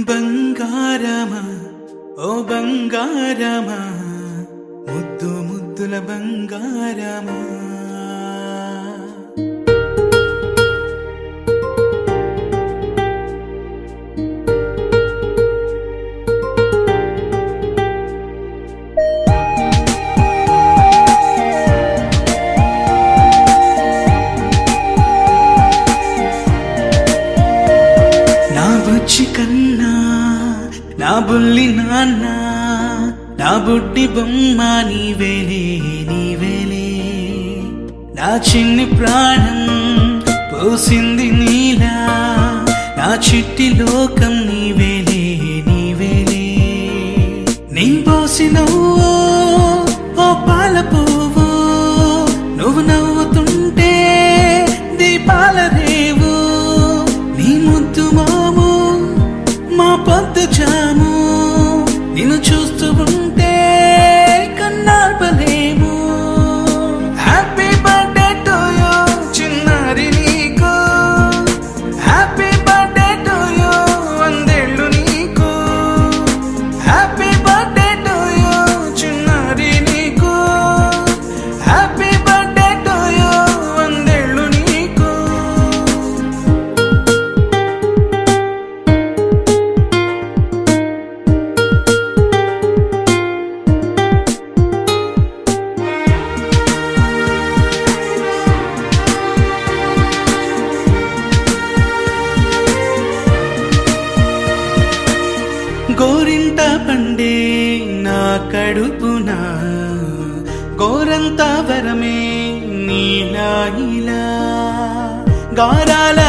బంగారమా ఓ బంగారమా ముద్దు ముద్దుల బంగారమా కన్నా నా బుల్లి నాన్న నా బుడ్డి బొమ్మ నీవేలే నీవేలే నా చిన్ని ప్రాణం పోసింది నీలా నా చిట్టి లోకం నీవేలే నీవేలే నీ పోసినవో ఓ పాల పువ్వు నువ్వు నవ్వుతుంటే దీపాల రేవు నీ ముద్దు మాము మా పొద్దు జాము నిన్ను చూస్తూ ఉంటే కన్నార్పలేము హ్యాపీ బర్త్డే టు యూ చిన్నారి నీకు హ్యాపీ బర్త్డే టు యూ వందేళ్ళు నీకు హ్యాపీ బర్త్డే టు యూ చిన్నారి నీకు హ్యాపీ బర్త్డే టు యూ వందేళ్ళు నీకు గోరింట పండే నా కడుపున గోరంత వరమే నీలా ఇలా గారాల